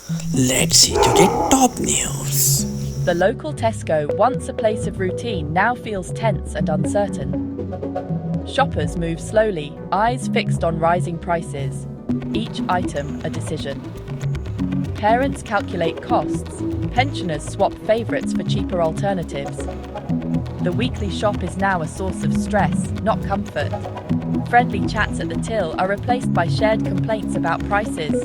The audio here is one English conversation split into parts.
Let's see today's top news. The local Tesco, once a place of routine, now feels tense and uncertain. Shoppers move slowly, eyes fixed on rising prices. Each item a decision. Parents calculate costs. Pensioners swap favourites for cheaper alternatives. The weekly shop is now a source of stress, not comfort. Friendly chats at the till are replaced by shared complaints about prices.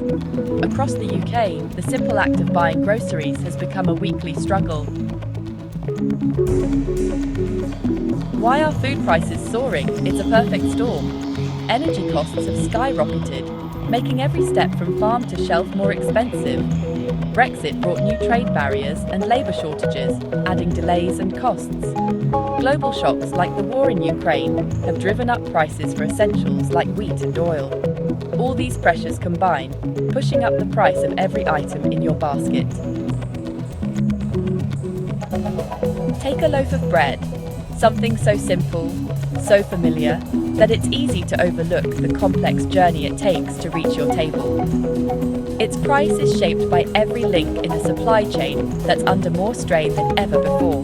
Across the UK, the simple act of buying groceries has become a weekly struggle. Why are food prices soaring? It's a perfect storm. Energy costs have skyrocketed, making every step from farm to shelf more expensive. Brexit brought new trade barriers and labour shortages, adding delays and costs. Global shocks like the war in Ukraine have driven up prices for essentials like wheat and oil. All these pressures combine, pushing up the price of every item in your basket. Take a loaf of bread, something so simple, so familiar, that it's easy to overlook the complex journey it takes to reach your table. Its price is shaped by every link in a supply chain that's under more strain than ever before.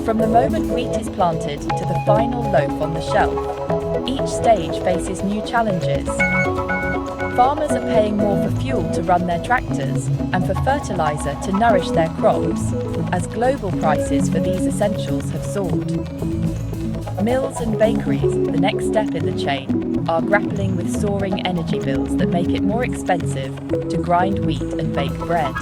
From the moment wheat is planted to the final loaf on the shelf, each stage faces new challenges. Farmers are paying more for fuel to run their tractors and for fertilizer to nourish their crops, as global prices for these essentials have soared. Mills and bakeries, the next step in the chain, are grappling with soaring energy bills that make it more expensive to grind wheat and bake bread.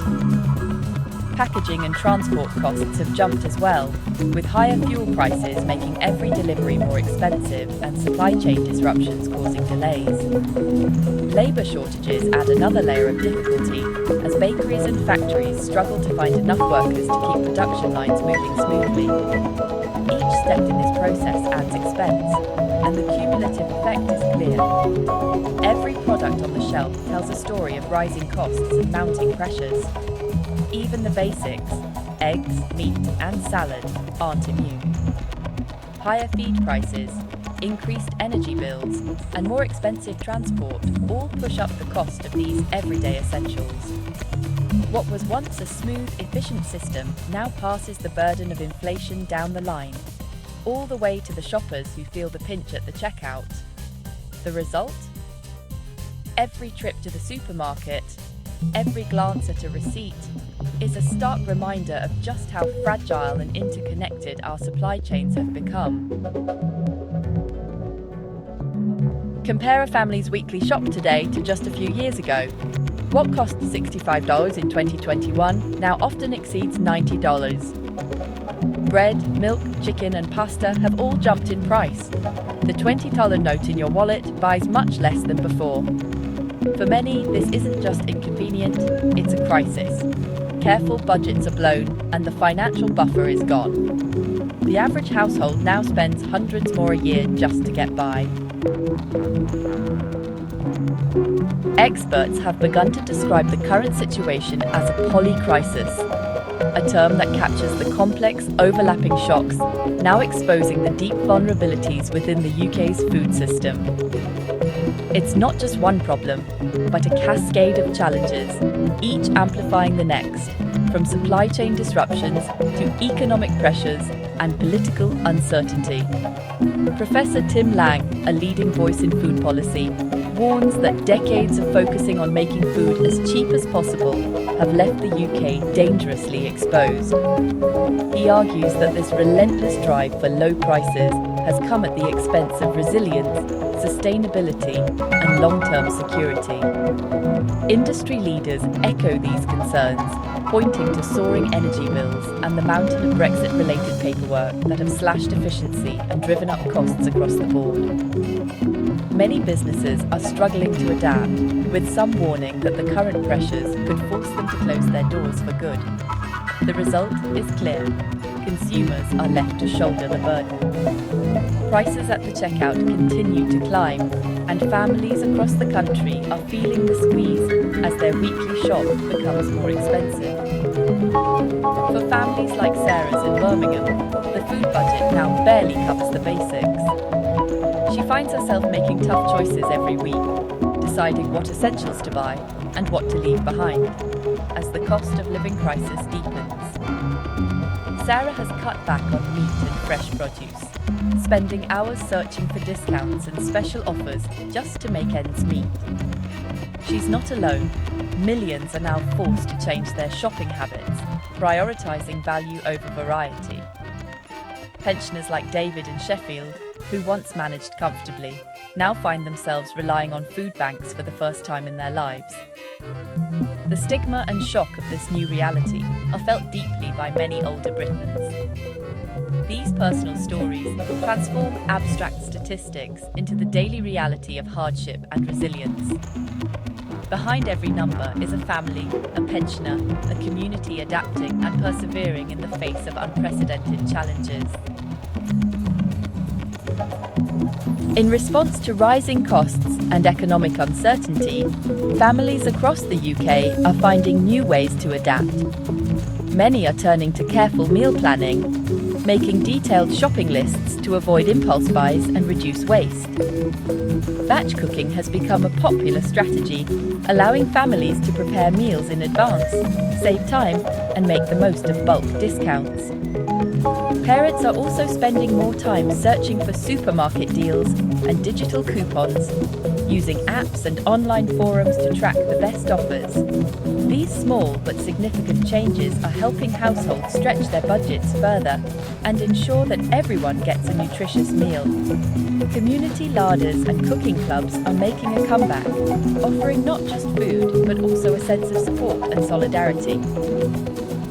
Packaging and transport costs have jumped as well, with higher fuel prices making every delivery more expensive and supply chain disruptions causing delays. Labour shortages add another layer of difficulty, as bakeries and factories struggle to find enough workers to keep production lines moving smoothly. Each step in this process adds expense, and the cumulative effect is clear. Every product on the shelf tells a story of rising costs and mounting pressures. Even the basics, eggs, meat and salad, aren't immune. Higher feed prices, increased energy bills and more expensive transport all push up the cost of these everyday essentials. What was once a smooth, efficient system now passes the burden of inflation down the line, all the way to the shoppers who feel the pinch at the checkout. The result? Every trip to the supermarket, every glance at a receipt, is a stark reminder of just how fragile and interconnected our supply chains have become. Compare a family's weekly shop today to just a few years ago. What cost $65 in 2021 now often exceeds $90. Bread, milk, chicken and pasta have all jumped in price. The $20 note in your wallet buys much less than before. For many, this isn't just inconvenient, it's a crisis. Careful budgets are blown and the financial buffer is gone. The average household now spends hundreds more a year just to get by. Experts have begun to describe the current situation as a polycrisis, a term that captures the complex, overlapping shocks now exposing the deep vulnerabilities within the UK's food system. It's not just one problem, but a cascade of challenges, each amplifying the next, from supply chain disruptions to economic pressures and political uncertainty. Professor Tim Lang, a leading voice in food policy, warns that decades of focusing on making food as cheap as possible have left the UK dangerously exposed. He argues that this relentless drive for low prices has come at the expense of resilience, sustainability, and long-term security. Industry leaders echo these concerns, pointing to soaring energy bills and the mountain of Brexit-related paperwork that have slashed efficiency and driven up costs across the board. Many businesses are struggling to adapt, with some warning that the current pressures could force them to close their doors for good. The result is clear. Consumers are left to shoulder the burden. Prices at the checkout continue to climb, and families across the country are feeling the squeeze as their weekly shop becomes more expensive. For families like Sarah's in Birmingham, the food budget now barely covers the basics. She finds herself making tough choices every week, deciding what essentials to buy, and what to leave behind, as the cost of living crisis deepens. Sarah has cut back on meat and fresh produce, spending hours searching for discounts and special offers just to make ends meet. She's not alone. Millions are now forced to change their shopping habits, prioritizing value over variety. Pensioners like David in Sheffield, who once managed comfortably, now find themselves relying on food banks for the first time in their lives. The stigma and shock of this new reality are felt deeply by many older Britons. These personal stories transform abstract statistics into the daily reality of hardship and resilience. Behind every number is a family, a pensioner, a community adapting and persevering in the face of unprecedented challenges. In response to rising costs and economic uncertainty, families across the UK are finding new ways to adapt. Many are turning to careful meal planning, making detailed shopping lists to avoid impulse buys and reduce waste. Batch cooking has become a popular strategy, allowing families to prepare meals in advance, save time, and make the most of bulk discounts. Parents are also spending more time searching for supermarket deals and digital coupons, using apps and online forums to track the best offers. These small but significant changes are helping households stretch their budgets further and ensure that everyone gets a nutritious meal. Community larders and cooking clubs are making a comeback, offering not just food but also a sense of support and solidarity.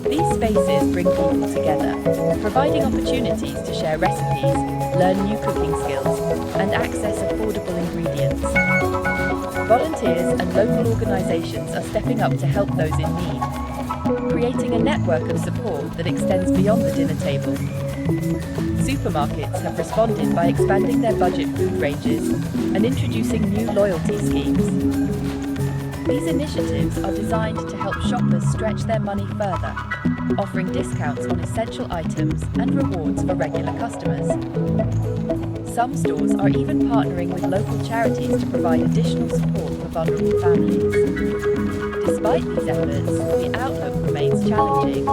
These spaces bring people together, providing opportunities to share recipes, learn new cooking skills, and access affordable ingredients. Volunteers and local organisations are stepping up to help those in need, creating a network of support that extends beyond the dinner table. Supermarkets have responded by expanding their budget food ranges and introducing new loyalty schemes. These initiatives are designed to help shoppers stretch their money further, offering discounts on essential items and rewards for regular customers. Some stores are even partnering with local charities to provide additional support for vulnerable families. Despite these efforts, the outlook remains challenging.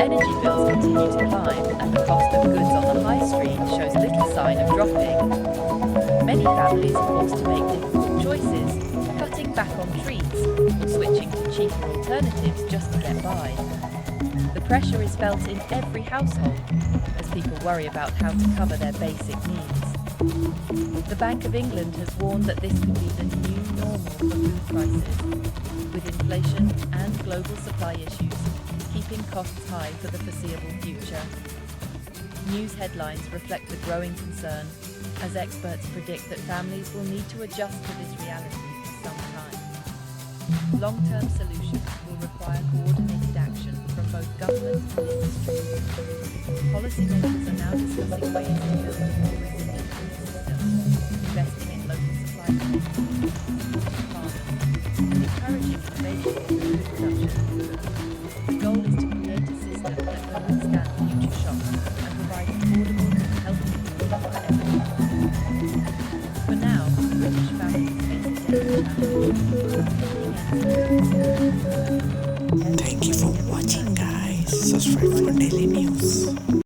Energy bills continue to climb, and the cost of goods on the high street shows little sign of dropping. Many families are forced to make difficult choices, cutting back on treats or switching to cheaper alternatives just to get by. The pressure is felt in every household as people worry about how to cover their basic needs. The Bank of England has warned that this could be the new normal for food prices, with inflation and global supply issues keeping costs high for the foreseeable future. News headlines reflect the growing concern, as experts predict that families will need to adjust to this reality for some time. Long-term solutions will require coordinated action from both government and industry. Policymakers are now discussing ways to build a more resilient food system, investing in local supply chains, farmers, and encouraging innovation in food production. The goal is to create a system that will withstand future shocks and provide affordable, healthy food for everyone. For now, British families face a daily challenge. Thank you for watching, guys. Subscribe for daily